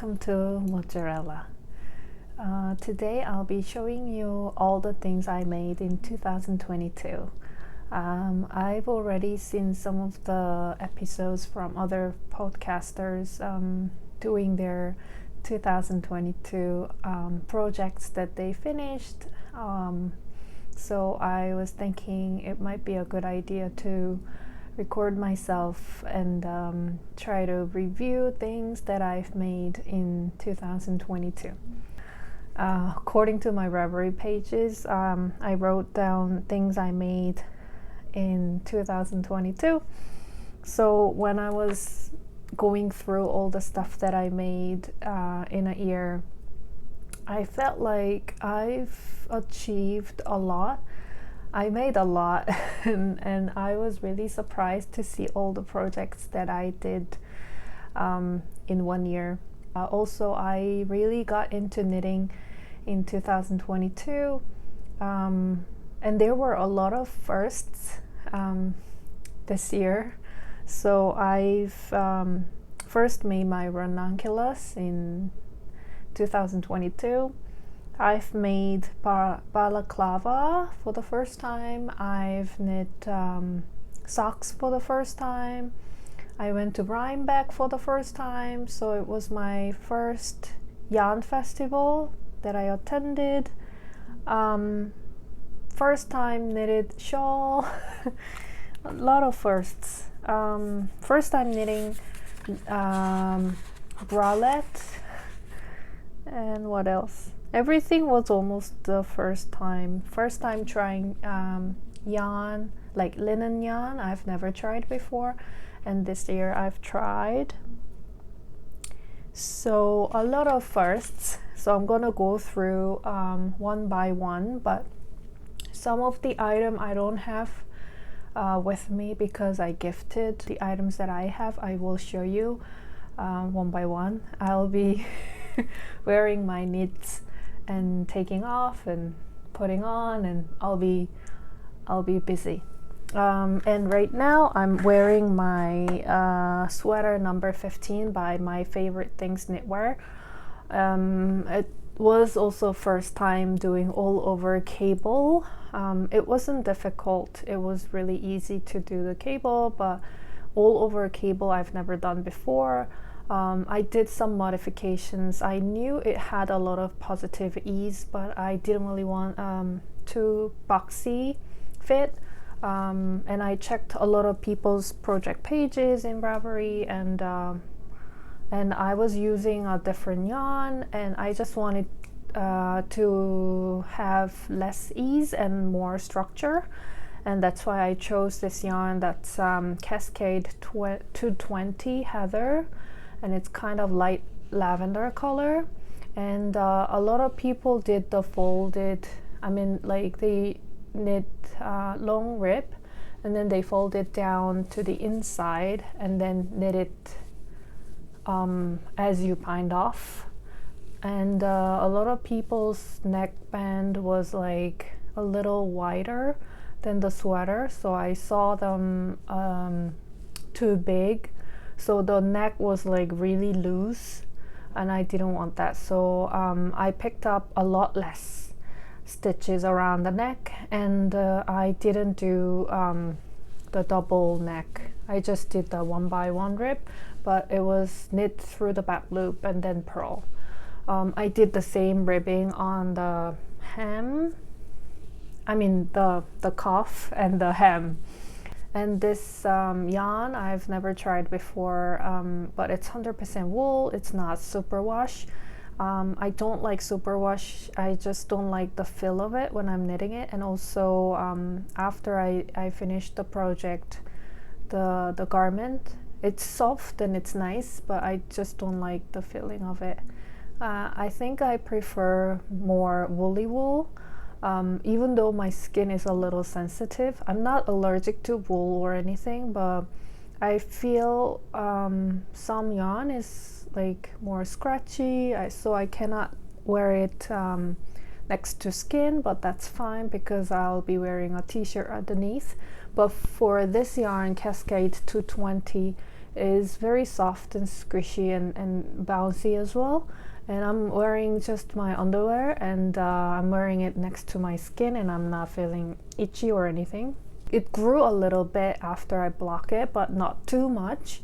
welcome to Mozzarella. Today I'll be showing you all the things I made in 2022. I've already seen some of the episodes from other podcasters doing their 2022 projects that they finished. So I was thinking it might be a good idea to record myself and try to review things that I've made in 2022. According to my Ravelry pages, I wrote down things I made in 2022. So when I was going through all the stuff that I made in a year, I felt like I've achieved a lot. I made a lot and I was really surprised to see all the projects that I did in 1 year. Also, I really got into knitting in 2022 and there were a lot of firsts this year. So I've first made my Ranunculus in 2022. I've made balaclava for the first time. I've knit socks for the first time. I went to Rhinebeck for the first time, so it was my first yarn festival that I attended. First time knitted shawl. A lot of firsts. First time knitting bralette, and what else? Everything was almost the first time trying yarn, like linen yarn. I've never tried before, and this year I've tried. So a lot of firsts. So I'm gonna go through one by one, but some of the item I don't have with me because I gifted. The items that I have I will show you one by one. I'll be wearing my knits and taking off and putting on, and I'll be busy. And right now I'm wearing my sweater number 15 by My Favorite Things Knitwear. It was also first time doing all over cable. It wasn't difficult. It was really easy to do the cable, but all over cable I've never done before. I did some modifications. I knew it had a lot of positive ease, but I didn't really want too boxy fit. And I checked a lot of people's project pages in Ravelry, and I was using a different yarn, and I just wanted to have less ease and more structure, and that's why I chose this yarn. That's Cascade 220 Heather, and it's kind of light lavender color. And a lot of people did the folded, like they knit long rib and then they fold it down to the inside and then knit it as you bind off. And a lot of people's neckband was like a little wider than the sweater, so I saw them too big, so the neck was like really loose and I didn't want that. So I picked up a lot less stitches around the neck, and I didn't do the double neck. I just did the 1x1 rib, but it was knit through the back loop and then purl. I did the same ribbing on the hem, the cuff and the hem. And this yarn I've never tried before, but it's 100% wool. It's not superwash. I don't like superwash. I just don't like the feel of it when I'm knitting it. And also after I finished the project, the garment, it's soft and it's nice, but I just don't like the feeling of it. I think I prefer more woolly wool. Even though my skin is a little sensitive. I'm not allergic to wool or anything, but I feel some yarn is like more scratchy, so I cannot wear it next to skin, but that's fine because I'll be wearing a t-shirt underneath. But for this yarn, Cascade 220, is very soft and squishy and bouncy as well. And I'm wearing just my underwear, and I'm wearing it next to my skin, and I'm not feeling itchy or anything. It grew a little bit after I block it, but not too much.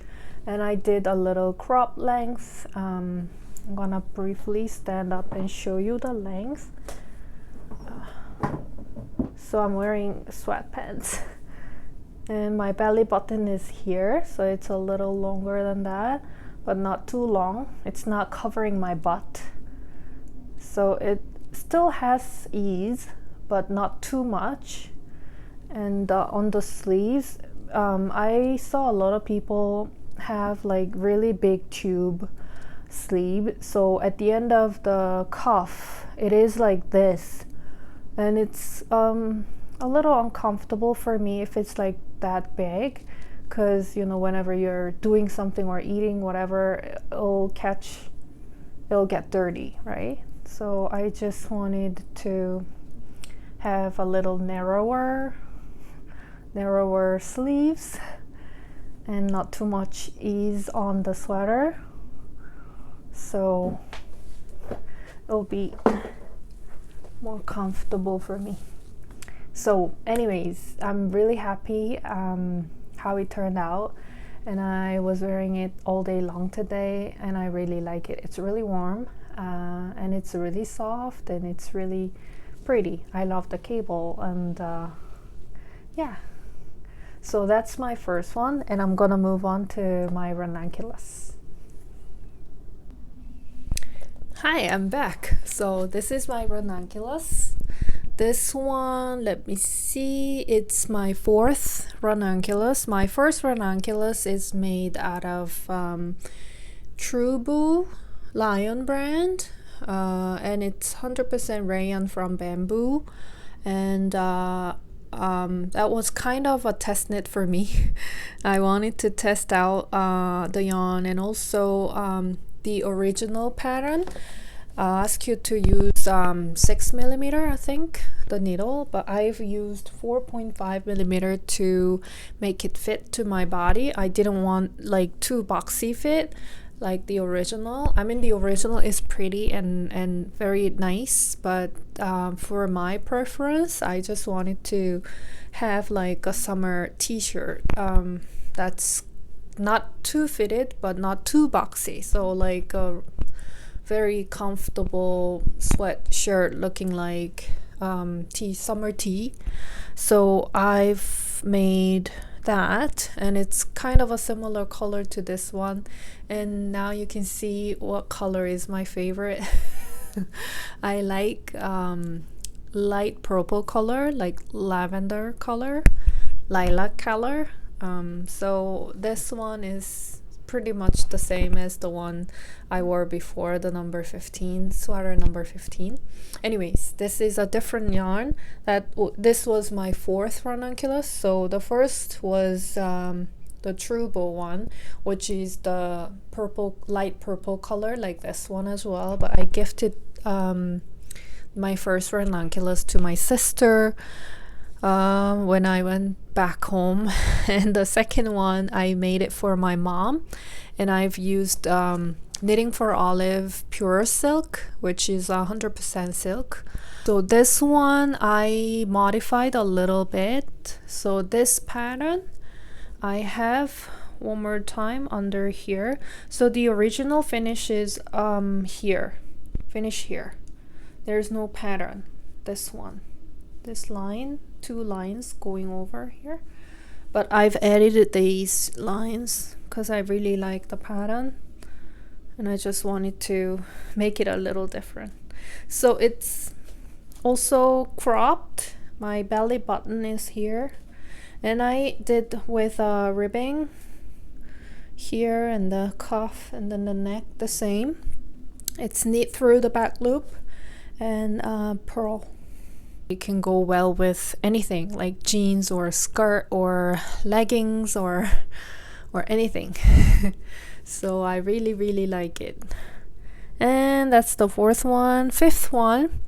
And I did a little crop length. I'm gonna briefly stand up and show you the length. So I'm wearing sweatpants and my belly button is here, so it's a little longer than that, but not too long. It's not covering my butt, so it still has ease, but not too much. And on the sleeves, I saw a lot of people have like really big tube sleeve, so at the end of the cuff it is like this, and it's a little uncomfortable for me if it's like that big, because you know, whenever you're doing something or eating whatever, it'll get dirty, right? So I just wanted to have a little narrower sleeves and not too much ease on the sweater, so it'll be more comfortable for me. So anyways, I'm really happy how it turned out, and I was wearing it all day long today, and I really like it. It's really warm, and it's really soft, and it's really pretty. I love the cable, and yeah. So that's my first one, and I'm gonna move on to my Ranunculus. Hi, I'm back. So this is my Ranunculus. This one, let me see, it's my fourth Ranunculus. My first Ranunculus is made out of Trubu Lion brand, and it's 100% rayon from bamboo, and that was kind of a test knit for me. I wanted to test out the yarn, and also the original pattern. Ask you to use 6mm, I think, the needle, but I've used 4.5mm to make it fit to my body. I didn't want like too boxy fit like the original. I mean, the original is pretty and very nice, but for my preference, I just wanted to have like a summer t-shirt that's not too fitted but not too boxy, so like a very comfortable sweatshirt looking like summer tea. So I've made that, and it's kind of a similar color to this one, and now you can see what color is my favorite. I like light purple color, like lavender color, lilac color. So this one is pretty much the same as the one I wore before, the number 15, sweater number 15. Anyways, this is a different yarn. This was my fourth Ranunculus. So the first was the Trubo one, which is the purple, light purple color, like this one as well. But I gifted my first Ranunculus to my sister when I went back home, and the second one I made it for my mom, and I've used Knitting for Olive pure silk, which is 100% silk. So this one I modified a little bit. So this pattern I have one more time under here. So the original finish is here, finish here. There's no pattern. This one, this line, 2 lines going over here, but I've edited these lines because I really like the pattern, and I just wanted to make it a little different. So it's also cropped. My belly button is here, and I did with ribbing here, and the cuff, and then the neck the same. It's knit through the back loop and pearl. It can go well with anything like jeans or skirt or leggings or anything. So I really like it. And that's the fourth one. Fifth one,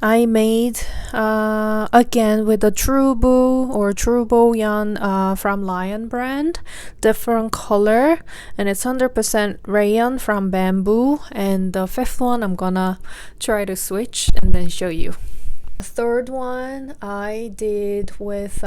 I made again with the Trubo yarn from Lion brand, different color, and it's 100% rayon from bamboo. And the fifth one I'm gonna try to switch and then show you. The third one I did with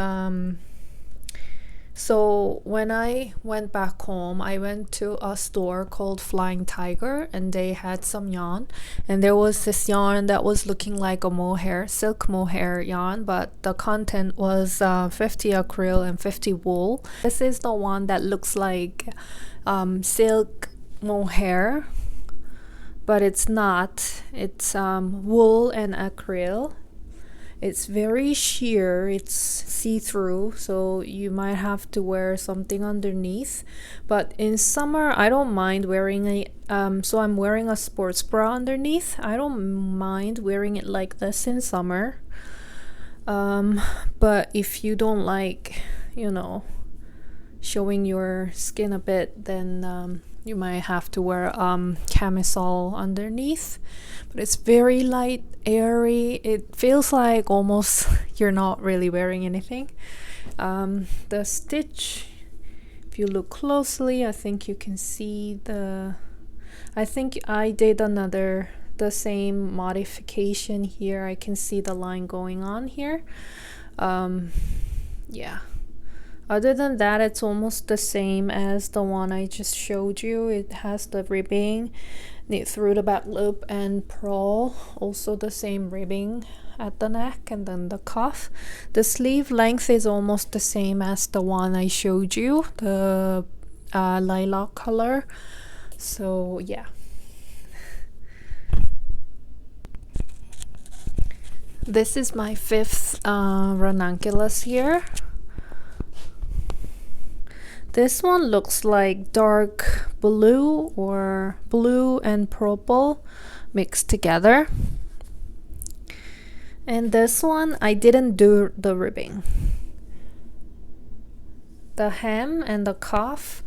so when I went back home, I went to a store called Flying Tiger, and they had some yarn, and there was this yarn that was looking like a mohair, silk mohair yarn, but the content was 50 acrylic and 50 wool. This is the one that looks like silk mohair, but it's not. It's wool and acrylic. It's very sheer, it's see-through, so you might have to wear something underneath. But in summer, I don't mind wearing a so I'm wearing a sports bra underneath. I don't mind wearing it like this in summer. But if you don't like, you know, showing your skin a bit, then you might have to wear camisole underneath. But it's very light, airy. It feels like almost you're not really wearing anything. The stitch, if you look closely, I think you can see I think I did the same modification here. I can see the line going on here. Yeah. Other than that, it's almost the same as the one I just showed you. It has the ribbing, knit through the back loop, and purl, also the same ribbing at the neck and then the cuff. The sleeve length is almost the same as the one I showed you, the lilac color. So yeah. This is my fifth ranunculus here. This one looks like dark blue or blue and purple mixed together. And this one, I didn't do the ribbing. The hem and the cuff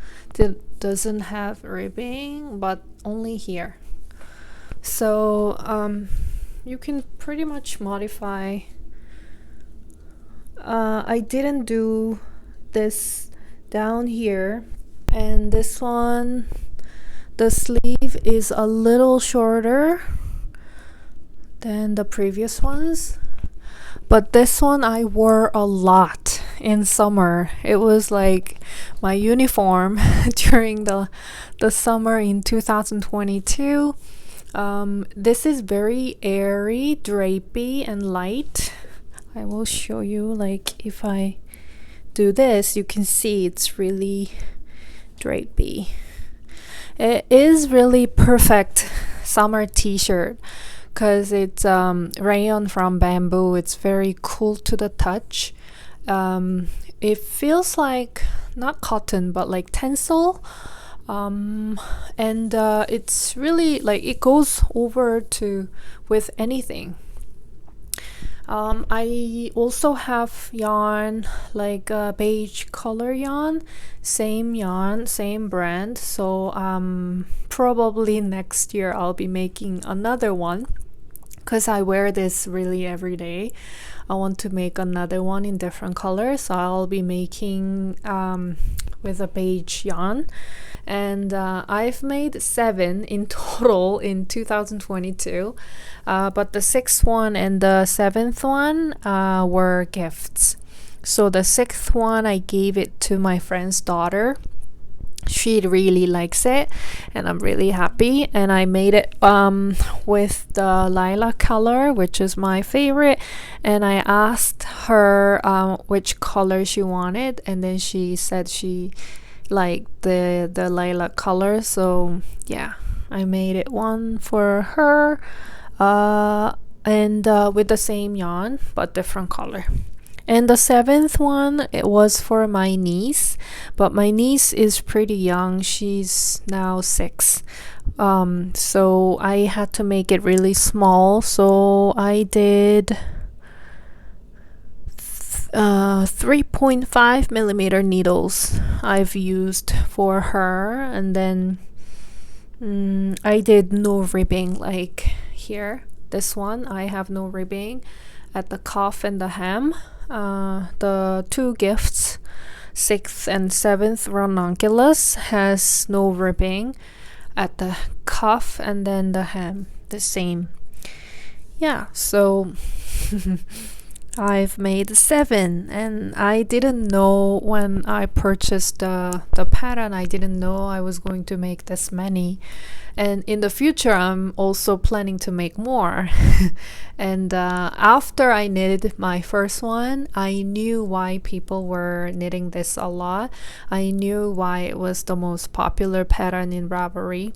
doesn't have ribbing, but only here. So you can pretty much modify. I didn't do this down here, and this one, the sleeve is a little shorter than the previous ones, but this one I wore a lot in summer. It was like my uniform during the summer in 2022. This is very airy, drapey, and light. I will show you, like, if I do this, you can see it's really drapey. It is really perfect summer t-shirt because it's rayon from bamboo. It's very cool to the touch. It feels like not cotton but like tencel, and it's really like it goes over to with anything. I also have yarn, like a beige color yarn, same brand, so probably next year I'll be making another one because I wear this really every day. I want to make another one in different colors, so I'll be making with a beige yarn. And I've made 7 in total in 2022, but the 6th one and the 7th one were gifts. So the 6th one I gave it to my friend's daughter. She really likes it and I'm really happy, and I made it with the lilac color, which is my favorite, and I asked her which color she wanted, and then she said she liked the lilac color, so yeah, I made it one for her, and with the same yarn but different color. And the 7th one, it was for my niece, but my niece is pretty young. She's now 6. So I had to make it really small. So I did 3.5 millimeter needles I've used for her. And then I did no ribbing like here. this one I have no ribbing at the cuff and the hem. The two gifts, 6th and 7th Ranunculus, has no ribbing at the cuff, and then the hem the same. Yeah, so I've made 7, and I didn't know when I purchased the pattern, I didn't know I was going to make this many. And in the future, I'm also planning to make more. And after I knitted my first one, I knew why people were knitting this a lot. I knew why it was the most popular pattern in Ravelry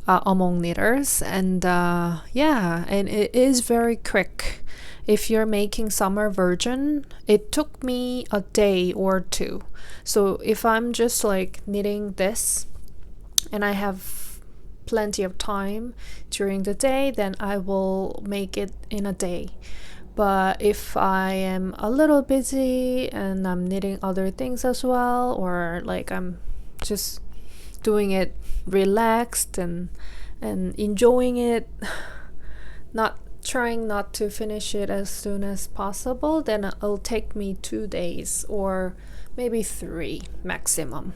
among knitters. And yeah, and it is very quick. If you're making summer version, it took me a day or two. So if I'm just like knitting this and I have plenty of time during the day, then I will make it in a day. But if I am a little busy and I'm knitting other things as well, or like I'm just doing it relaxed and enjoying it, not trying not to finish it as soon as possible, then it'll take me 2 days or maybe 3 maximum.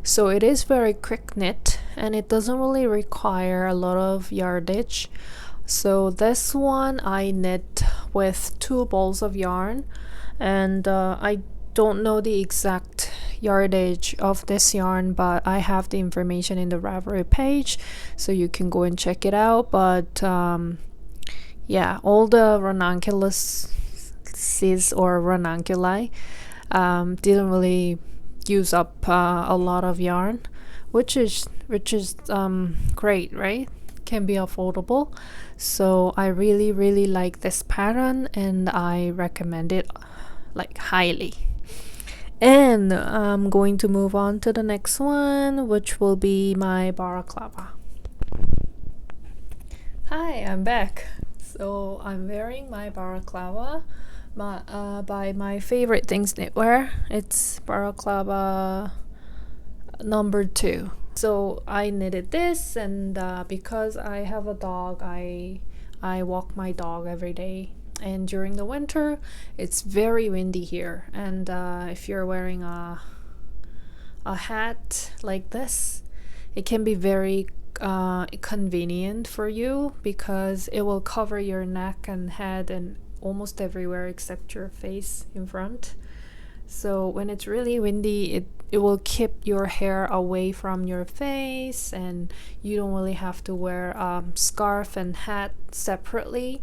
So it is very quick knit, and it doesn't really require a lot of yardage. So this one I knit with 2 balls of yarn, and I don't know the exact yardage of this yarn, but I have the information in the Ravelry page, so you can go and check it out. But yeah, all the ranunculuses or ranunculi didn't really use up a lot of yarn, which is great, right? Can be affordable. So I really like this pattern, and I recommend it like highly. And I'm going to move on to the next one, which will be my balaclava. Hi, I'm back. So I'm wearing my balaclava by my favorite things knitwear. It's balaclava number 2. So I knitted this, and because I have a dog, I walk my dog every day. And during the winter, it's very windy here. And if you're wearing a hat like this, it can be very convenient for you, because it will cover your neck and head and almost everywhere except your face in front. So when it's really windy, it will keep your hair away from your face, and you don't really have to wear scarf and hat separately.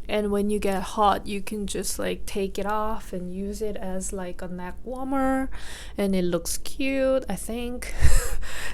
And when you get hot, you can just like take it off and use it as like a neck warmer, and it looks cute, I think.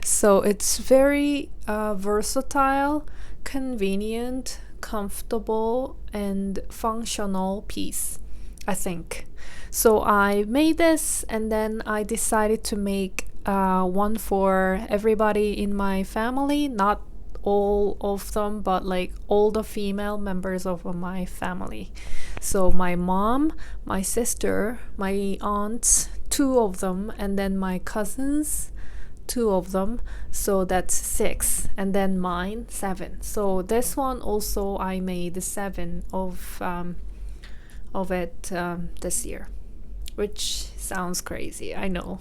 So it's very versatile, convenient, comfortable, and functional piece, I think. So I made this, and then I decided to make one for everybody in my family, not all of them, but like all the female members of my family. So my mom, my sister, my aunts, 2 of them, and then my cousins, 2 of them. So that's 6, and then mine, 7. So this one also I made 7 of it this year, which sounds crazy, I know.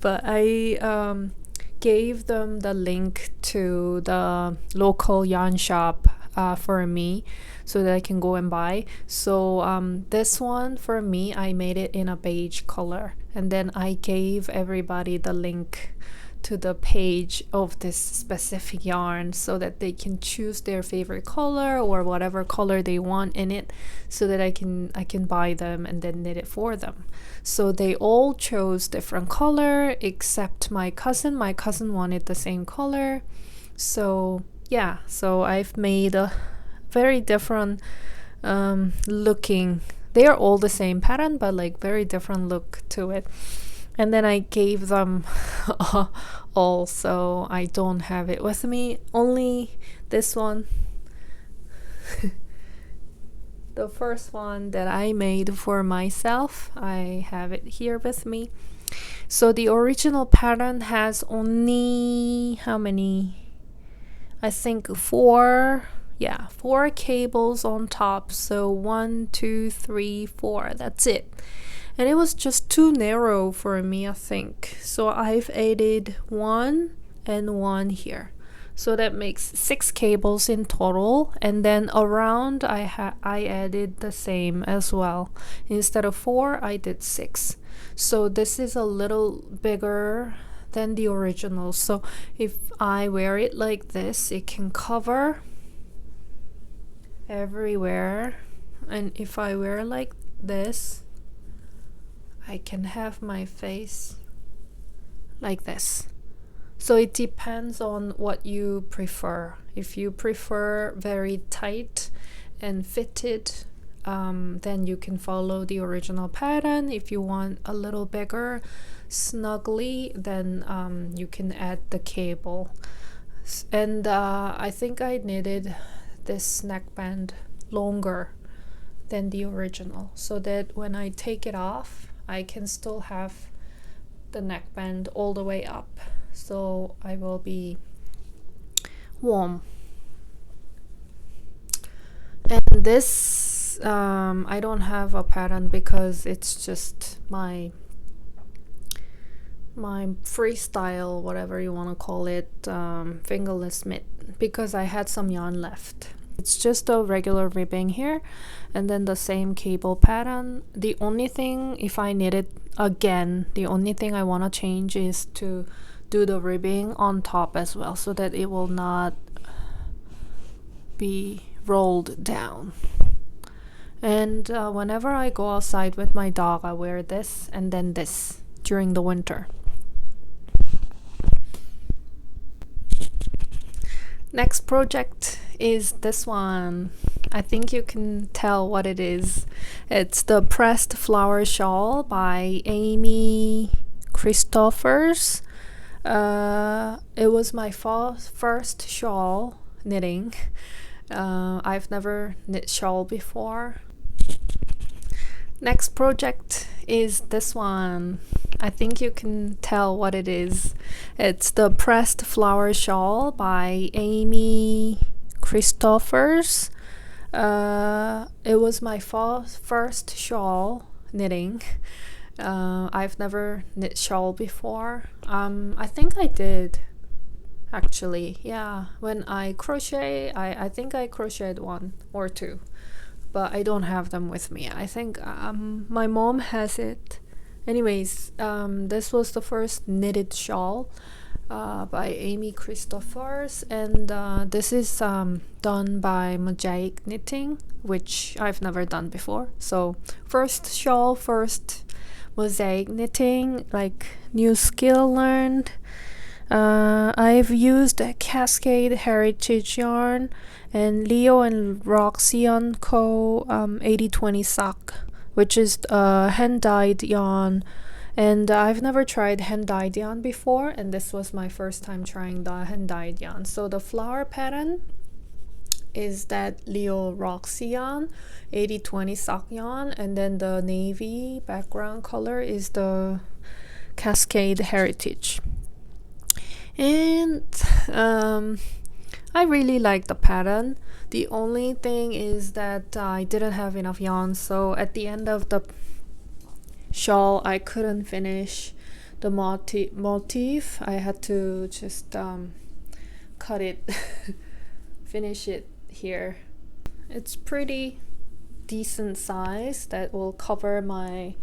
But I gave them the link to the local yarn shop for me, so that I can go and buy. So this one for me, I made it in a beige color, and then I gave everybody the link to the page of this specific yarn, so that they can choose their favorite color or whatever color they want in it, so that I can buy them and then knit it for them. So they all chose different color except my cousin. My cousin wanted the same color. So yeah, so I've made a very different looking, they are all the same pattern, but like very different look to it. And then I gave them all, so I don't have it with me, only this one. The first one that I made for myself, I have it here with me. So the original pattern has only, how many? I think 4 yeah, 4 cables on top. So 1, 2, 3, 4, that's it. And it was just too narrow for me, I think. So I've added 1 and 1 here. So that makes 6 cables in total, and then around I added the same as well. Instead of 4, I did 6. So this is a little bigger than the original. So if I wear it like this, it can cover everywhere. And if I wear like this, I can have my face like this. So it depends on what you prefer. If you prefer very tight and fitted, then you can follow the original pattern. If you want a little bigger, snugly, then you can add the cable. And I think I knitted this neckband longer than the original, so that when I take it off, I can still have the neckband all the way up. So I will be warm. And this I don't have a pattern because it's just my freestyle, whatever you want to call it, fingerless mitt, because I had some yarn left. It's just a regular ribbing here, and then the same cable pattern. The only thing, if I knit it again, the only thing I want to change is to do the ribbing on top as well, so that it will not be rolled down. And whenever I go outside with my dog, I wear this and then this during the winter. Next project is this one. I think you can tell what it is. It's the pressed flower shawl by Amy Christophers. It was my first shawl knitting. I've never knit shawl before. Next project is this one. I think you can tell what it is. It's the pressed flower shawl by Amy Christophers. It was my first shawl knitting. I've never knit shawl before. I think I did, actually. Yeah, when I crochet, I think I crocheted 1 or 2, but I don't have them with me. I think my mom has it. Anyways, this was the first knitted shawl by Amy Christophers, and this is done by Mosaic Knitting, which I've never done before. So first shawl, first Mosaic Knitting, like new skill learned. I've used a Cascade Heritage yarn and Leo and Roxy & Co. 80/20 sock, which is hand-dyed yarn. And I've never tried hand-dyed yarn before, and this was my first time trying the hand-dyed yarn. So the flower pattern is that Leo Roxy yarn, 80/20 sock yarn, and then the navy background color is the Cascade Heritage. And I really like the pattern. The only thing is that I didn't have enough yarn, so at the end of the shawl I couldn't finish the motif. I had to just cut it finish it here. It's pretty decent size that will cover my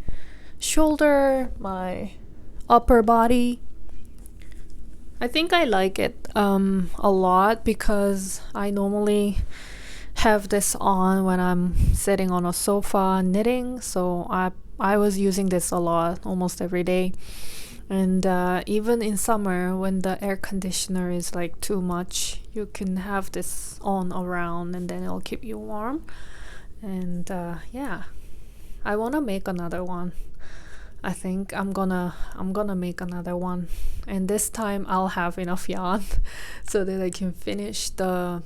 shoulder, my upper body. I think I like it a lot because I normally have this on when I'm sitting on a sofa knitting, so I was using this a lot, almost every day. And even in summer when the air conditioner is like too much, you can have this on around and then it'll keep you warm. And yeah, I want to make another one. I think I'm gonna make another one, and this time I'll have enough yarn so that I can finish the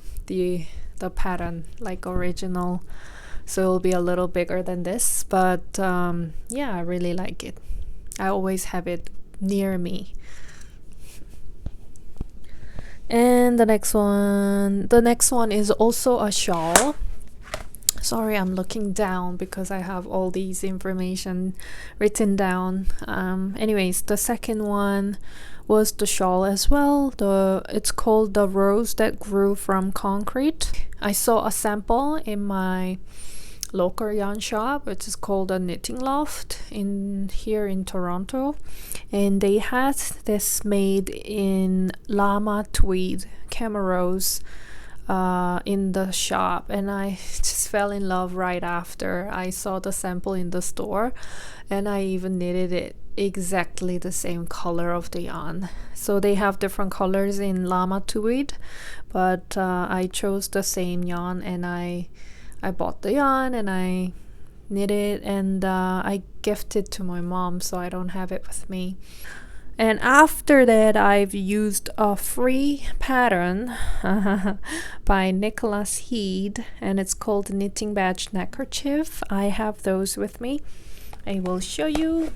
pattern like original. So it'll be a little bigger than this, but yeah, I really like it. I always have it near me. And the next one is also a shawl. Sorry, I'm looking down because I have all these information written down. Anyways, the second one was the shawl as well. It's called The Rose That Grew from Concrete. I saw a sample in my local yarn shop, which is called a Knitting Loft here in Toronto, and they had this made in llama tweed camerose in the shop, and I just fell in love right after I saw the sample in the store, and I even knitted it exactly the same color of the yarn. So they have different colors in llama tweed, but I chose the same yarn, and I bought the yarn and I knit it, and I gifted to my mom, so I don't have it with me. And after that, I've used a free pattern by Nicholas Heed, and it's called Knitting Badge Neckerchief. I have those with me. I will show you.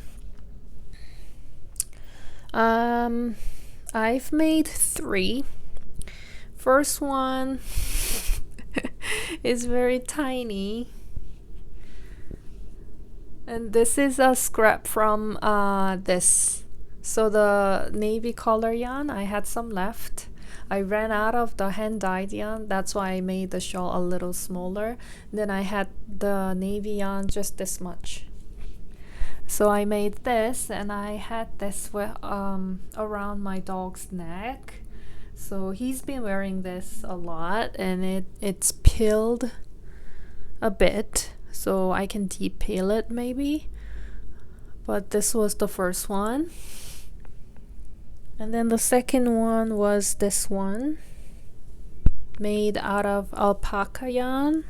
I've made 3. First one is very tiny, and this is a scrap from this. So the navy color yarn, I had some left. I ran out of the hand-dyed yarn, that's why I made the shawl a little smaller. Then I had the navy yarn just this much. So I made this, and I had this around my dog's neck. So he's been wearing this a lot, and it's peeled a bit, so I can de-peel it maybe. But this was the first one. And then the second one was this one, made out of alpaca yarn.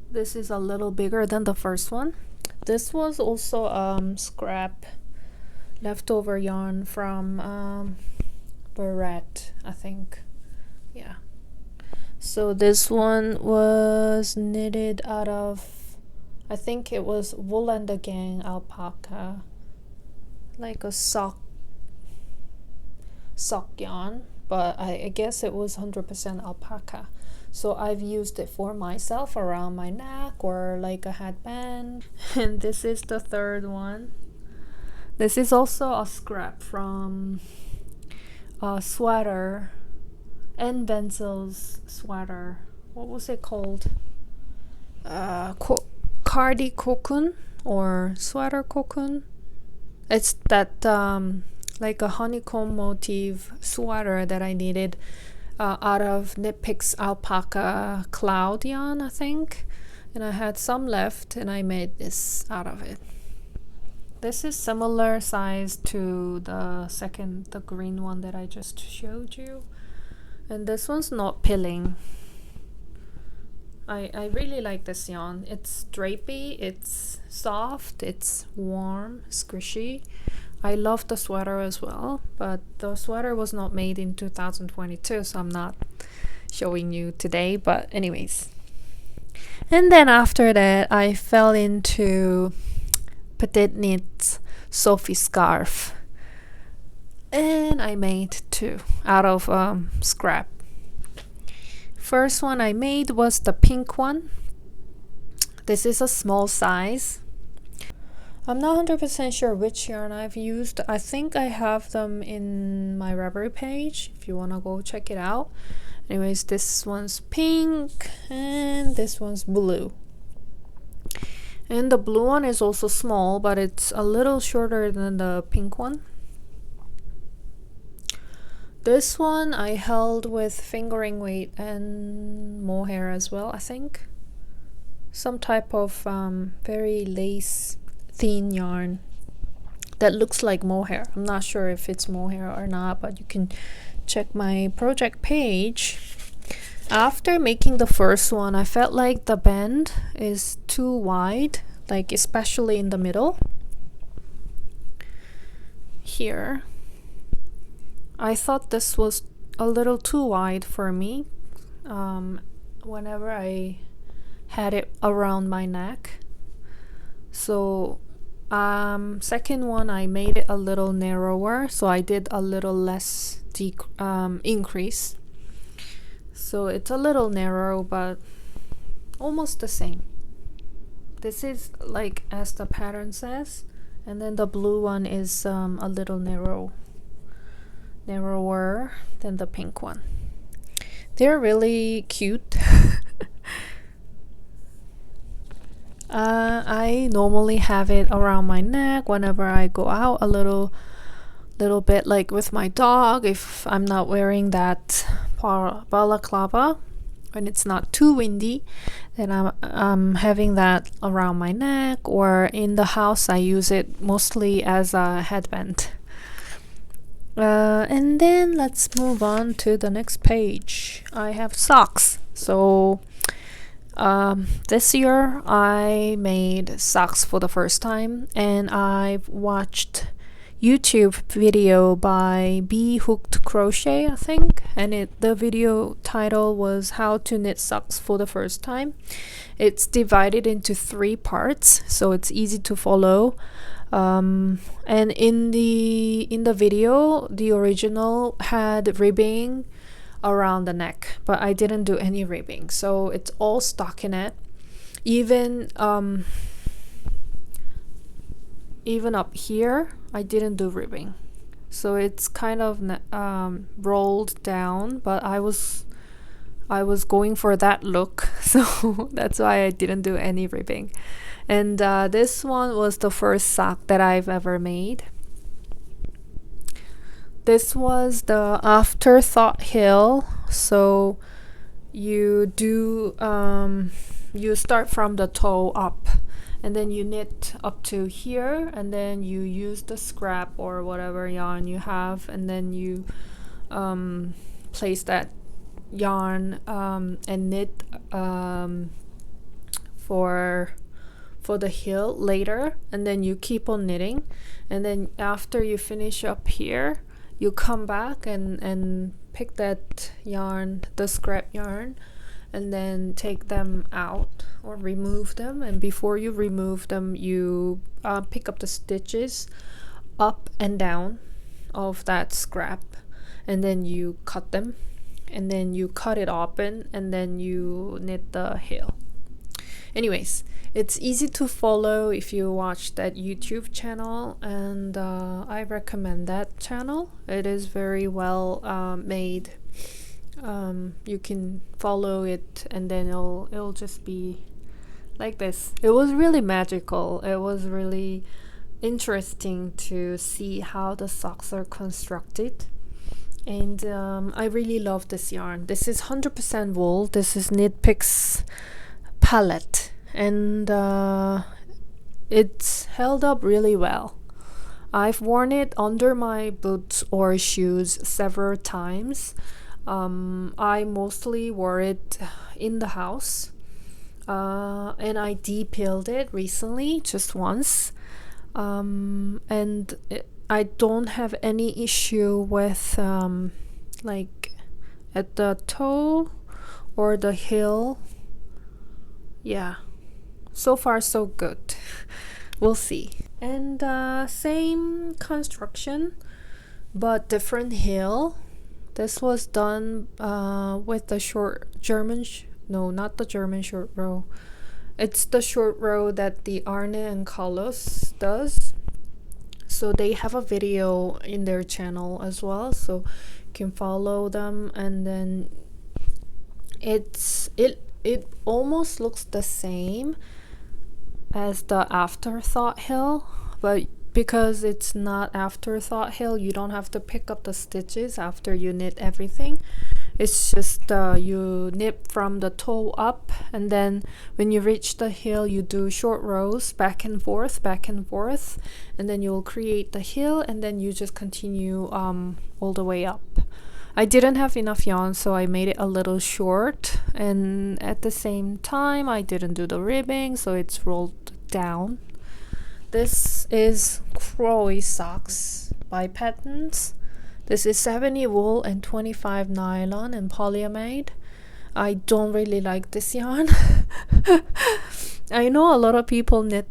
This is a little bigger than the first one. This was also scrap leftover yarn from Barrett, I think. Yeah. So this one was knitted out of, I think it was Wool and the Gang alpaca, like a sock yarn, but I guess it was 100% alpaca. So I've used it for myself around my neck or like a headband. And this is the third one. This is also a scrap from a sweater, N. Benzel's sweater. What was it called? Cardi cocoon or sweater cocoon. It's that like a honeycomb motif sweater that I knitted out of Knit Picks alpaca cloud yarn, I think. And I had some left, and I made this out of it. This is similar size to the green one that I just showed you. And this one's not pilling. I really like this yarn. It's drapey, it's soft, it's warm, squishy. I love the sweater as well, but the sweater was not made in 2022, so I'm not showing you today, but anyways. And then after that, I fell into Petite Knit's Sophie scarf, and I made 2 out of scrap. First one I made was the pink one. This is a small size. I'm not 100% sure which yarn I've used. I think I have them in my Ravelry page if you want to go check it out. Anyways, this one's pink and this one's blue. And the blue one is also small, but it's a little shorter than the pink one. This one I held with fingering weight and mohair as well, I think. Some type of very lace thin yarn that looks like mohair. I'm not sure if it's mohair or not, but you can check my project page. After making the first one, I felt like the band is too wide, like especially in the middle. Here. I thought this was a little too wide for me whenever I had it around my neck. So Second one, I made it a little narrower, so I did a little less increase. So it's a little narrow, but almost the same. This is like as the pattern says, and then the blue one is a little narrower than the pink one. They're really cute. I normally have it around my neck whenever I go out a little bit, like with my dog, if I'm not wearing that balaclava, when it's not too windy, then I'm having that around my neck, or in the house I use it mostly as a headband. And then let's move on to the next page. I have socks. So this year I made socks for the first time, and I've watched YouTube video by Bee Hooked Crochet, I think, and the video title was How to Knit Socks for the First Time. It's divided into 3 parts, so it's easy to follow. And in the video, the original had ribbing around the neck, but I didn't do any ribbing, so it's all stockinette. Even up here I didn't do ribbing, so it's kind of rolled down, but I was going for that look, so that's why I didn't do any ribbing. And this one was the first sock that I've ever made. This was the afterthought heel. So you do you start from the toe up, and then you knit up to here, and then you use the scrap or whatever yarn you have, and then you place that yarn and knit for the heel later, and then you keep on knitting, and then after you finish up here, you come back and pick that yarn, the scrap yarn, and then take them out or remove them. And before you remove them, you pick up the stitches up and down of that scrap, and then you cut them, and then you cut it open, and then you knit the heel. Anyways, it's easy to follow if you watch that YouTube channel, and I recommend that channel. It is very well made. You can follow it, and then it'll just be like this. It was really magical. It was really interesting to see how the socks are constructed. And I really love this yarn. This is 100% wool. This is Knit Picks palette, and it's held up really well. I've worn it under my boots or shoes several times. I mostly wore it in the house, and I de-peeled it recently just once, and I don't have any issue with like at the toe or the heel. Yeah, so far so good. We'll see. And same construction but different heel. This was done with the short German not the German short row. It's the short row that the Arne and Carlos does. So they have a video in their channel as well, so you can follow them. And then it almost looks the same as the afterthought heel, but because it's not afterthought heel, you don't have to pick up the stitches after you knit everything. It's just you knit from the toe up, and then when you reach the heel, you do short rows back and forth, and then you'll create the heel, and then you just continue all the way up. I didn't have enough yarn, so I made it a little short, and at the same time I didn't do the ribbing, so it's rolled down. This is Crowy socks by Patterns. This is 70 wool and 25 nylon and polyamide. I don't really like this yarn. I know a lot of people knit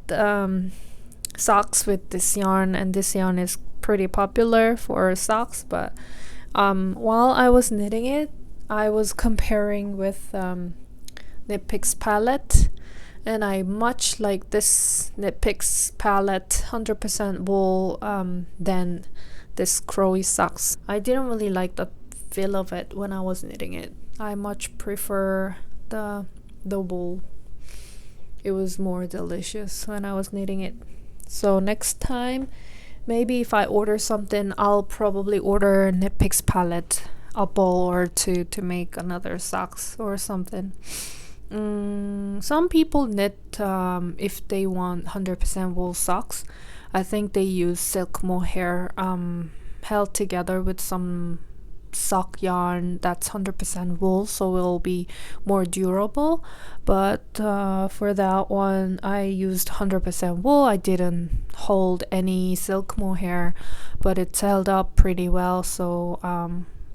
socks with this yarn, and this yarn is pretty popular for socks. But while I was knitting it, I was comparing with Knit Picks palette, and I much like this Knit Picks palette 100% wool than this Crowy socks. I didn't really like the feel of it when I was knitting it. I much prefer the wool. It was more delicious when I was knitting it. So next time, maybe if I order something, I'll probably order Knit Picks palette, a bowl or two, to make another socks or something. Some people knit if they want 100% wool socks. I think they use silk mohair held together with some sock yarn that's 100% wool, so it'll be more durable. But for that one, I used 100% wool. I didn't hold any silk mohair, but it's held up pretty well, so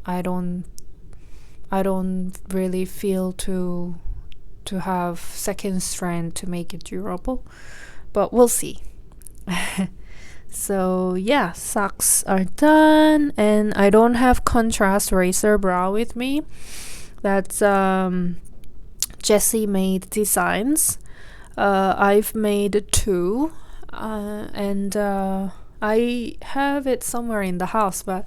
I don't really feel to have second strand to make it durable, but we'll see. So yeah, socks are done, and I don't have contrast Racerbra with me. That's Jessie made designs. I've made 2, and I have it somewhere in the house, but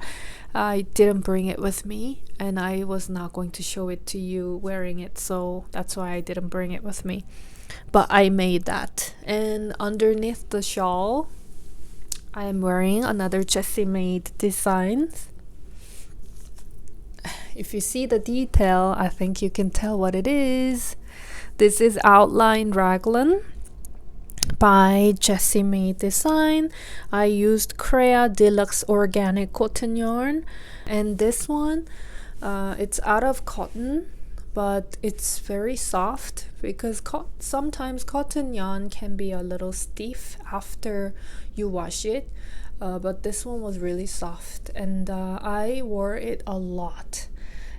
I didn't bring it with me, and I was not going to show it to you wearing it, so that's why I didn't bring it with me. But I made that, and underneath the shawl I am wearing another Jessie made designs. If you see the detail, I think you can tell what it is. This is Outline Raglan by Jessie Made Design. I used Crea Deluxe Organic Cotton Yarn, and this one, it's out of cotton, but it's very soft because sometimes cotton yarn can be a little stiff after you wash it, but this one was really soft, and I wore it a lot,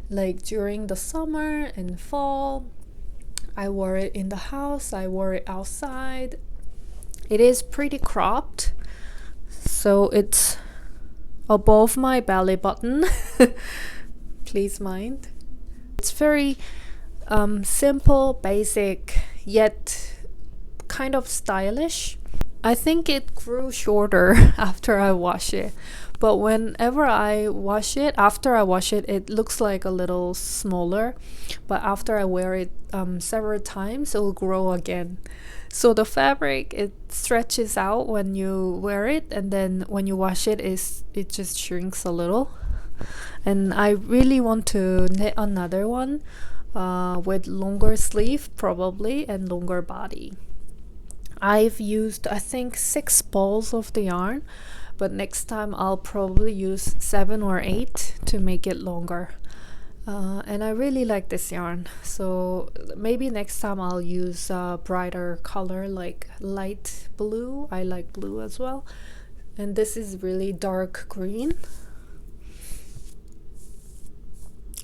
like during the summer and fall. I wore it in the house, I wore it outside. It is pretty cropped, so it's above my belly button. Please mind. It's very simple, basic, yet kind of stylish. I think it grew shorter after I wash it, but whenever I wash it, after I wash it, it looks like a little smaller, but after I wear it several times, it will grow again. So the fabric, it stretches out when you wear it, and then when you wash it, it just shrinks a little. And I really want to knit another one with longer sleeve probably, and longer body. I've used, I think, 6 balls of the yarn, but next time I'll probably use 7 or 8 to make it longer. And I really like this yarn, so maybe next time I'll use a brighter color like light blue. I like blue as well, and this is really dark green.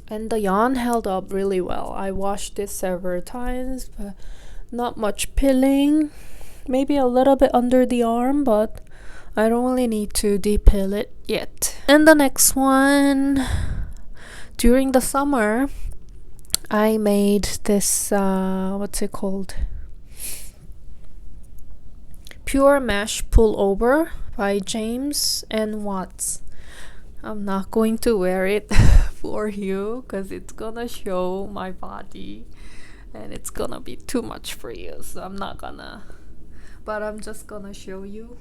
And the yarn held up really well. I washed it several times, but not much pilling. Maybe a little bit under the arm, but I don't really need to depill it yet. And the next one, during the summer, I made this, what's it called? Pure Mesh Pullover by James and Watts. I'm not going to wear it for you because it's gonna show my body and it's gonna be too much for you, so I'm not gonna, but I'm just gonna show you.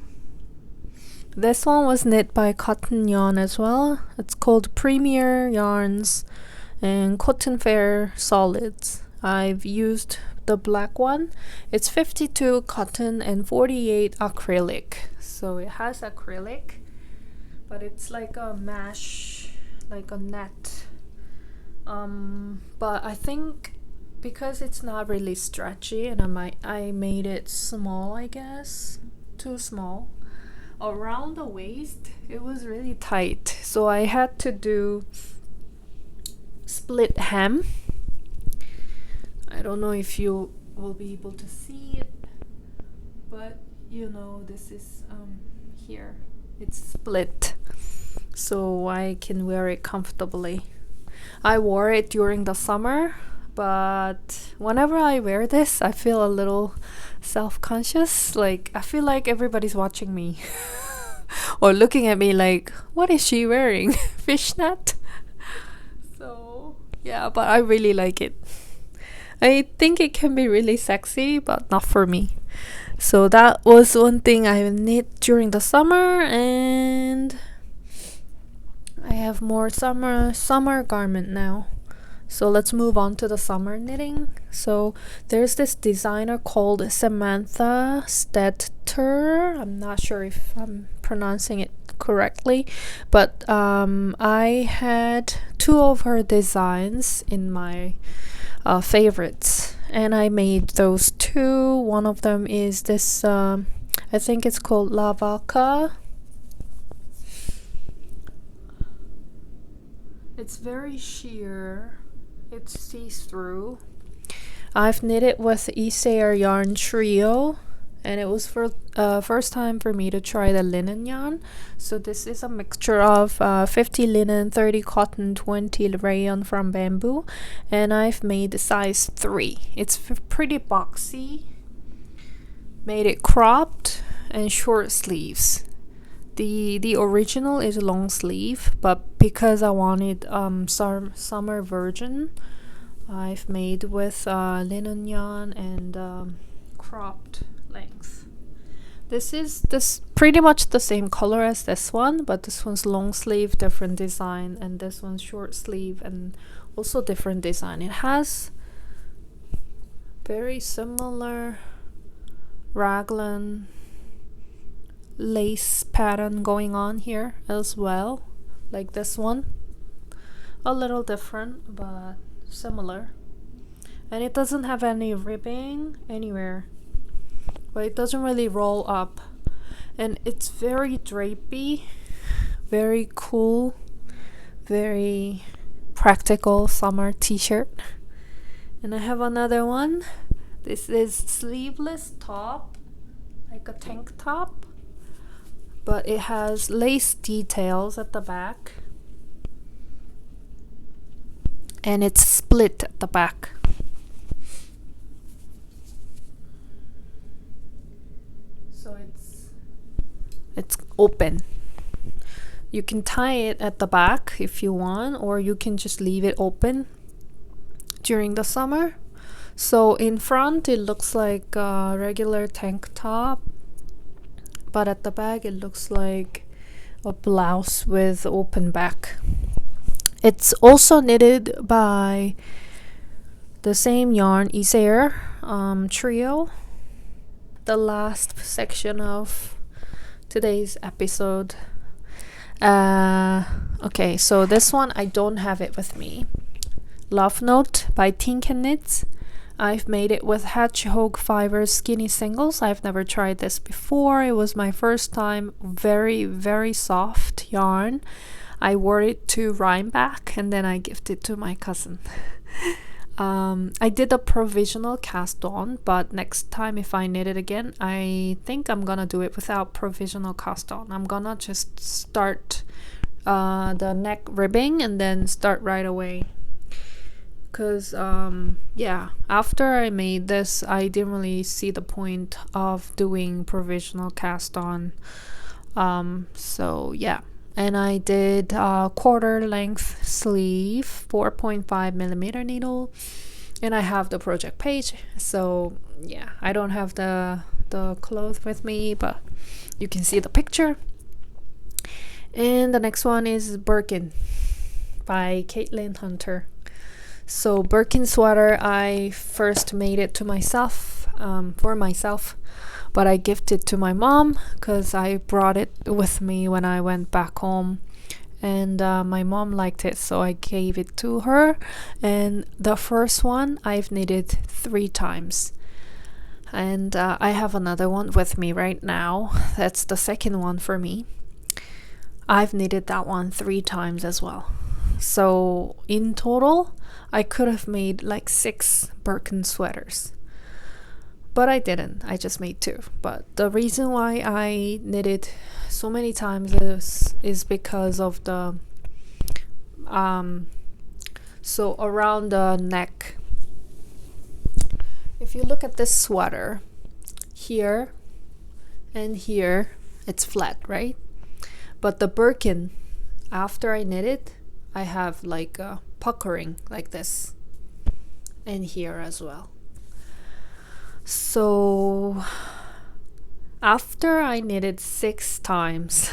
This one was knit by Cotton Yarn as well. It's called Premier Yarns and Cotton Fair Solids. I've used the black one. It's 52 cotton and 48 acrylic, so it has acrylic, but it's like a mesh, like a net. But I think because it's not really stretchy, and I made it small, I guess, too small. Around the waist, it was really tight, so I had to do split hem. I don't know if you will be able to see it, but you know, this is here. It's split, so I can wear it comfortably. I wore it during the summer, but whenever I wear this, I feel a little self-conscious. Like, I feel like everybody's watching me or looking at me like, what is she wearing? Fishnet? So, yeah, but I really like it. I think it can be really sexy, but not for me. So that was one thing I knit during the summer, and I have more summer garment now. So let's move on to the summer knitting. So there's this designer called Samantha Stetter. I'm not sure if I'm pronouncing it correctly, but I had 2 of her designs in my favorites, and I made those 2. One of them is this, I think it's called Lavaca. It's very sheer, it's see-through. I've knitted with Isair yarn trio, and it was for first time for me to try the linen yarn. So this is a mixture of 50 linen, 30 cotton, 20 rayon from bamboo, and I've made the size 3. It's pretty boxy. Made it cropped and short sleeves. The original is long sleeve, but because I wanted summer version, I've made with linen yarn and cropped length. This is pretty much the same color as this one, but this one's long sleeve, different design, and this one's short sleeve and also different design. It has very similar raglan lace pattern going on here as well, like this one. A little different, but similar. And it doesn't have any ribbing anywhere, but it doesn't really roll up, and it's very drapey, very cool, very practical summer t-shirt. And I have another one. This is sleeveless top, like a tank top, but it has lace details at the back, and it's split at the back. So it's open. You can tie it at the back if you want, or you can just leave it open during the summer. So in front it looks like a regular tank top, but at the back it looks like a blouse with open back. It's also knitted by the same yarn, Isair trio. The last section of today's episode. Okay, so this one I don't have it with me. Love Note by Tink and Knits. I've made it with Hedgehog Fibers skinny singles. I've never tried this before. It was my first time. Very, very soft yarn. I wore it to Rhinebeck and then I gifted it to my cousin. I did a provisional cast on, but next time if I knit it again, I think I'm gonna do it without provisional cast on. I'm gonna just start the neck ribbing and then start right away. Because yeah, after I made this, I didn't really see the point of doing provisional cast on. So yeah, and I did quarter length sleeve, 4.5 millimeter needle, and I have the project page. So yeah, I don't have the cloth with me, but you can see the picture. And the next one is Birkin by Caitlin Hunter. So Birkin sweater, I first made it to myself, for myself, but I gifted to my mom because I brought it with me when I went back home, and my mom liked it, so I gave it to her. And the first one I've knitted 3 times, and I have another one with me right now. That's the second one for me. I've knitted that one 3 times as well. So in total I could have made like 6 Birkin sweaters, but I didn't. I just made 2. But the reason why I knitted so many times is because of the so around the neck. If you look at this sweater, here and here it's flat, right? But the Birkin, after I knit it, I have like a puckering like this, and here as well. So after I knitted 6 times,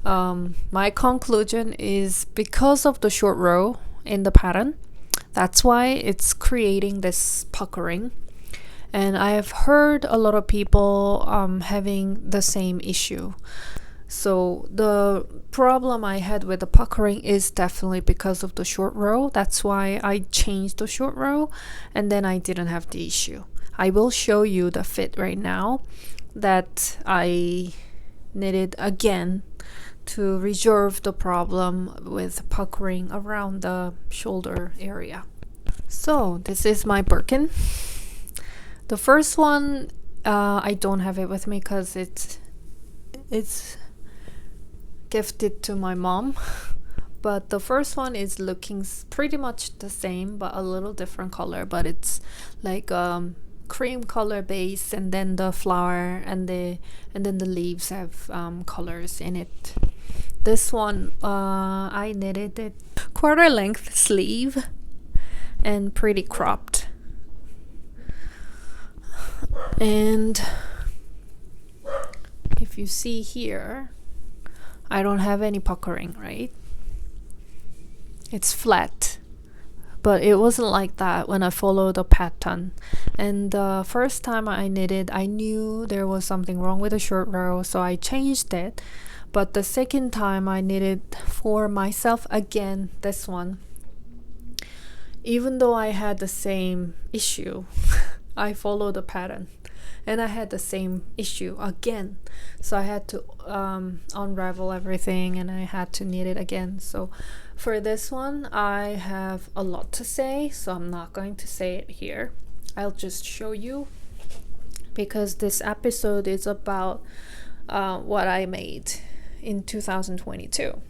my conclusion is because of the short row in the pattern, that's why it's creating this puckering. And I have heard a lot of people having the same issue. So the problem I had with the puckering is definitely because of the short row. That's why I changed the short row, and then I didn't have the issue. I will show you the fit right now that I knitted again to resolve the problem with puckering around the shoulder area. So this is my Birkin. The first one, I don't have it with me because it's gifted to my mom. But the first one is looking pretty much the same, but a little different color. But it's like cream color base, and then the flower and then the leaves have colors in it. This one, I knitted it quarter length sleeve and pretty cropped. And if you see here, I don't have any puckering, right? It's flat, but it wasn't like that when I followed the pattern. And the first time I knitted, I knew there was something wrong with the short row, so I changed it. But the second time I knitted for myself again, this one, even though I had the same issue, I followed the pattern and I had the same issue again. So I had to unravel everything and I had to knit it again. So for this one, I have a lot to say, so I'm not going to say it here. I'll just show you, because this episode is about what I made in 2022.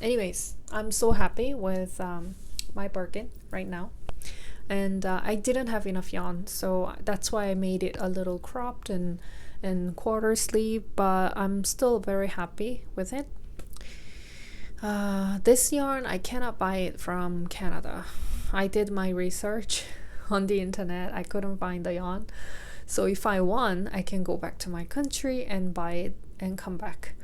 Anyways, I'm so happy with my Birkin right now. And I didn't have enough yarn, so that's why I made it a little cropped and quarter sleeve, but I'm still very happy with it. This yarn, I cannot buy it from Canada. I did my research on the internet. I couldn't find the yarn. So if I want, I can go back to my country and buy it and come back.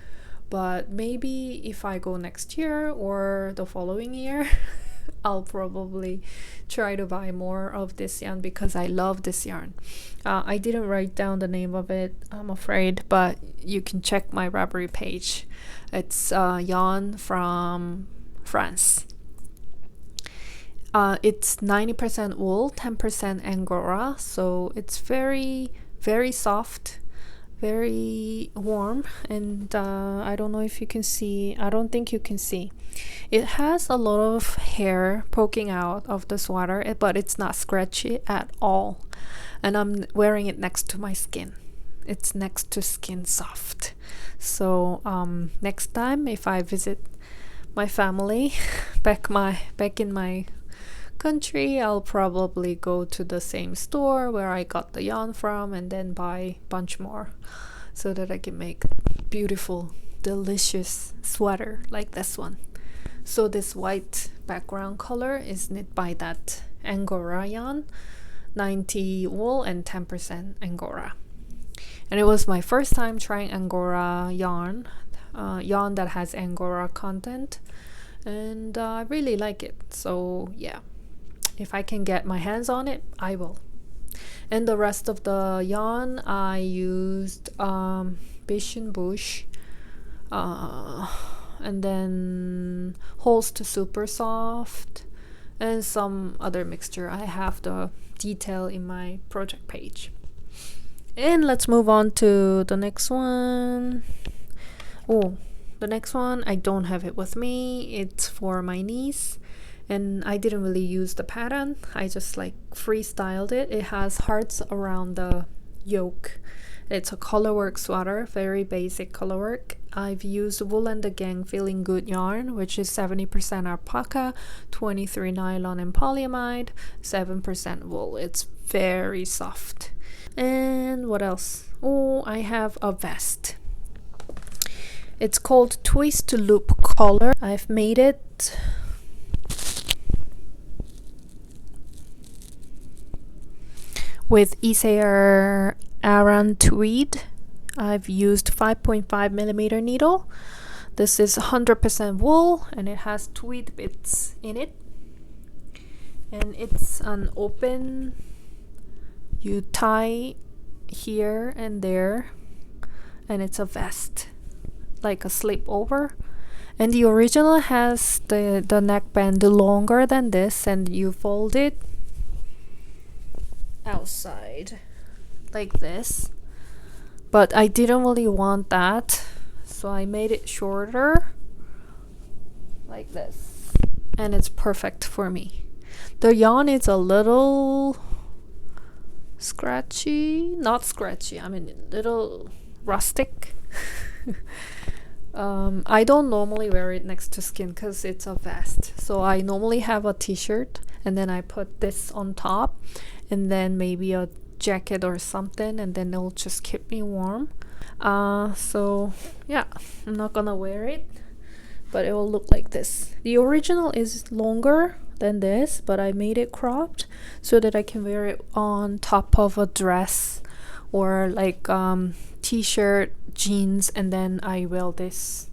But maybe if I go next year or the following year, I'll probably try to buy more of this yarn because I love this yarn. I didn't write down the name of it, I'm afraid, but you can check my Ravelry page. It's yarn from France. It's 90% wool, 10% Angora, so it's very, very soft, very warm, and I don't know if you can see. I don't think you can see. It has a lot of hair poking out of the sweater, but it's not scratchy at all, and I'm wearing it next to my skin. It's next to skin soft. So next time if I visit my family back in my country, I'll probably go to the same store where I got the yarn from and then buy a bunch more so that I can make beautiful, delicious sweater like this one. So this white background color is knit by that Angora yarn, 90 wool and 10% Angora. And it was my first time trying Angora yarn that has Angora content, and I really like it. So yeah, if I can get my hands on it, I will. And the rest of the yarn, I used Bish and Bush, and then Holst Super Soft, and some other mixture. I have the detail in my project page. And let's move on to the next one. Oh, the next one, I don't have it with me. It's for my niece. and I didn't really use the pattern. I just like freestyled it. It has hearts around the yoke. It's a colorwork sweater, very basic colorwork. I've used Wool and the Gang Feeling Good yarn, which is 70% alpaca, 23 nylon and polyamide, 7% wool. It's very soft. And what else? Oh, I have a vest. It's called Twist Loop Collar. I've made it with Isair Aran tweed. I've used 5.5 millimeter needle. This is 100% wool and it has tweed bits in it. And it's an open, you tie here and there, and it's a vest, like a slip over. And the original has the neckband longer than this, and you fold it outside like this, but I didn't really want that, so I made it shorter like this, and it's perfect for me. The yarn is a little scratchy, not scratchy, I mean a little rustic. I don't normally wear it next to skin because it's a vest, so I normally have a t-shirt and then I put this on top and then maybe a jacket or something, and then it'll just keep me warm. So yeah, I'm not gonna wear it, but it will look like this. The original is longer than this, but I made it cropped so that I can wear it on top of a dress or like t-shirt, jeans, and then I wear this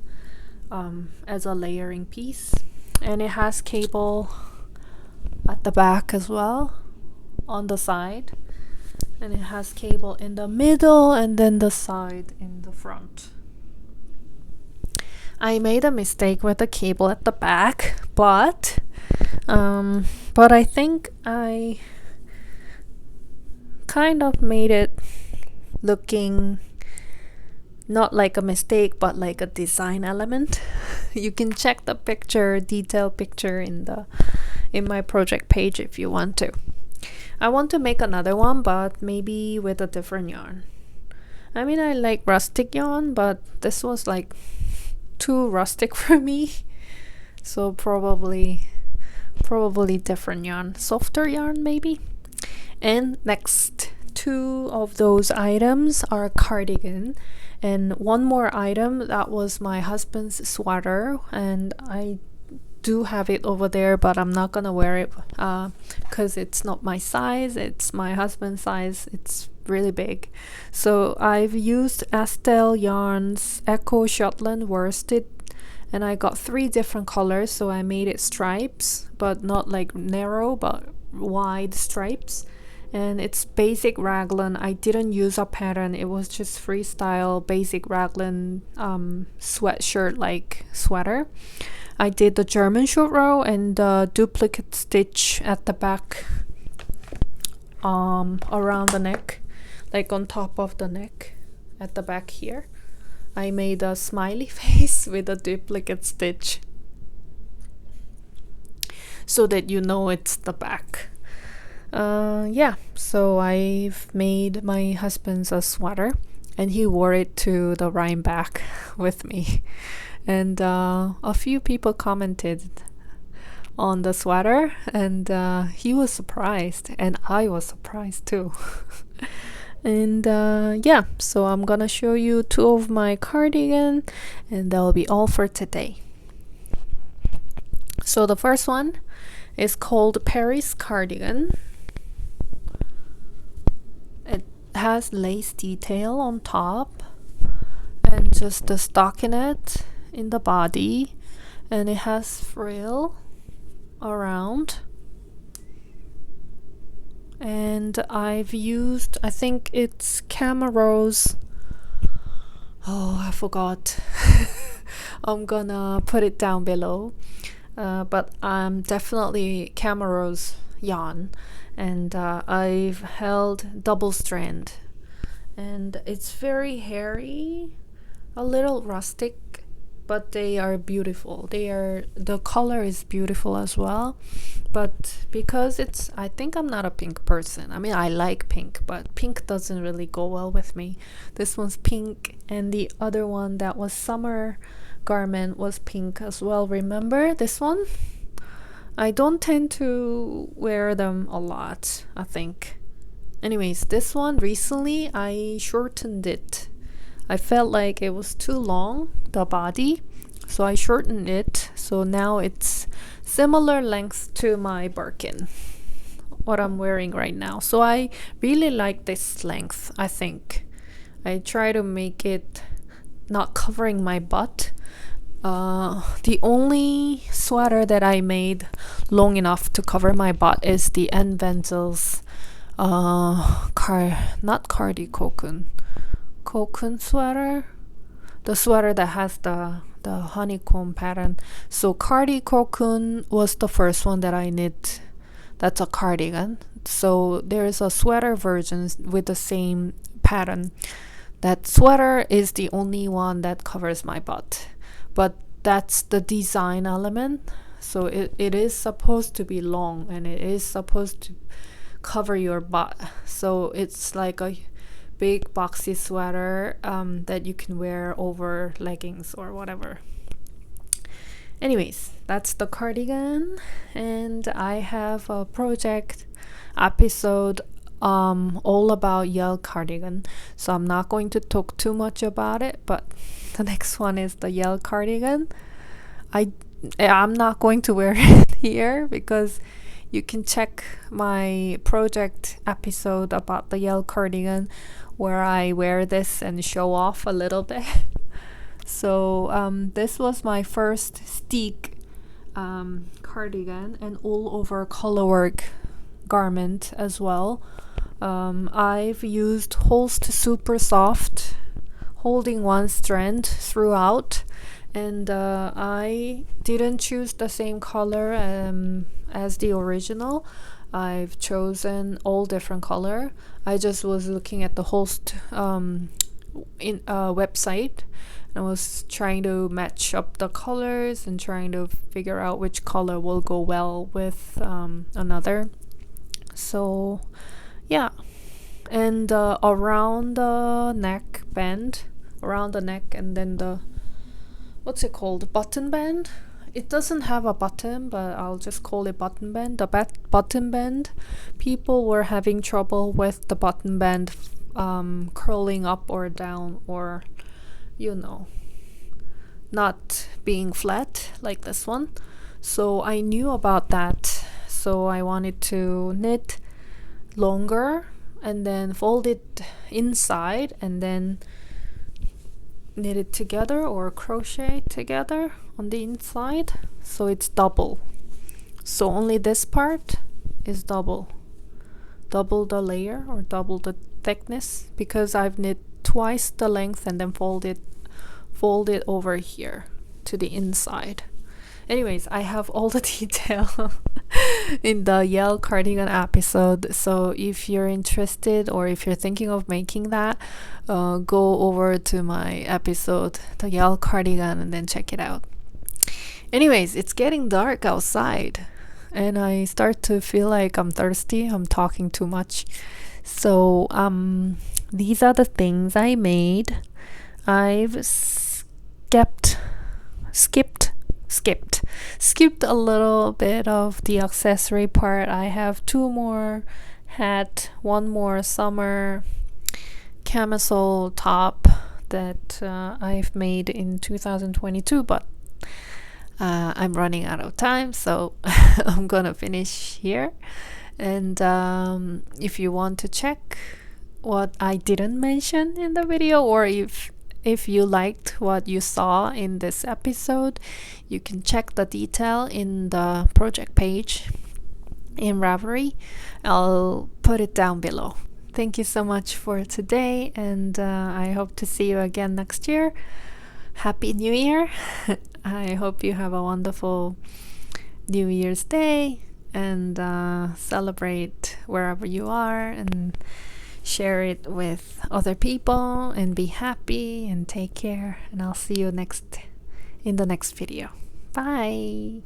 as a layering piece. And it has cable at the back as well, on the side, and it has cable in the middle and then the side in the front. I made a mistake with the cable at the back, but I think I kind of made it looking not like a mistake but like a design element. You can check the picture, detailed picture in my project page if you want to. I want to make another one, but maybe with a different yarn. I mean, I like rustic yarn, but this was like too rustic for me, so probably different yarn, softer yarn maybe. And next, two of those items are cardigan, and one more item that was my husband's sweater, and I do have it over there, but I'm not gonna wear it because it's not my size, it's my husband's size. It's really big. So I've used Estelle Yarns Echo Shetland worsted, and I got 3 different colors, so I made it stripes, but not like narrow but wide stripes. And it's basic raglan. I didn't use a pattern, it was just freestyle basic raglan sweatshirt like sweater. I did the German short row and the duplicate stitch at the back around the neck, like on top of the neck at the back here. I made a smiley face with a duplicate stitch so that you know it's the back. Yeah, so I've made my husband's a sweater and he wore it to the Rhinebeck with me. And a few people commented on the sweater, and he was surprised, and I was surprised too. And yeah, so I'm gonna show you 2 of my cardigan, and that'll be all for today. So the first one is called Paris cardigan. It has lace detail on top and just the stockinette in the body, and it has frill around. And I've used, I think it's Camero's, oh I forgot. I'm gonna put it down below, but I'm definitely Camero's yarn, and I've held double strand, and it's very hairy, a little rustic, but they are beautiful. The color is beautiful as well, but because I think I'm not a pink person. I mean, I like pink, but pink doesn't really go well with me. This one's pink, and the other one that was summer garment was pink as well. Remember this one? I don't tend to wear them a lot, I think. Anyways, this one recently I shortened it. I felt like it was too long, the body, so I shortened it. So now it's similar length to my Birkin, what I'm wearing right now. So I really like this length, I think. I try to make it not covering my butt. The only sweater that I made long enough to cover my butt is the N. Venzel's not Cardi Cocoon sweater, the sweater that has the honeycomb pattern. So Cardi Cocoon was the first one that I knit. That's a cardigan. So there's a sweater version with the same pattern. That sweater is the only one that covers my butt, but that's the design element. So it is supposed to be long, and it is supposed to cover your butt. So it's like a big boxy sweater that you can wear over leggings or whatever. Anyways, that's the cardigan, and I have a project episode all about yellow cardigan, so I'm not going to talk too much about it, but the next one is the yellow cardigan. I'm not going to wear it here because you can check my project episode about the yellow cardigan where I wear this and show off a little bit. So this was my first stick cardigan and all over colorwork garment as well. I've used Holst Super Soft, holding one strand throughout, and I didn't choose the same color as the original. I've chosen all different color. I just was looking at the Holst website, and I was trying to match up the colors and trying to figure out which color will go well with another. So yeah, and around the neck band, around the neck, and then the what's it called, button band. It doesn't have a button, but I'll just call it button band. The button band, people were having trouble with the button band curling up or down, or not being flat like this one. So I knew about that, so I wanted to knit longer and then fold it inside and then knit it together or crochet together on the inside, so it's double. So only this part is double the layer or double the thickness, because I've knit twice the length and then fold it over here to the inside. Anyways, I have all the detail in the yellow cardigan episode, so if you're interested or if you're thinking of making that, go over to my episode, the yellow cardigan, and then check it out. Anyways, it's getting dark outside and I start to feel like I'm thirsty. I'm talking too much. So these are the things I made. I've skipped a little bit of the accessory part. I have 2 more hat, 1 more summer camisole top that I've made in 2022, but I'm running out of time, so I'm gonna finish here. And if you want to check what I didn't mention in the video, or if you liked what you saw in this episode, you can check the detail in the project page in Ravelry. I'll put it down below. Thank you so much for today, and I hope to see you again next year. Happy New Year! I hope you have a wonderful New Year's Day and celebrate wherever you are and share it with other people and be happy and take care. And I'll see you next in the next video. Bye!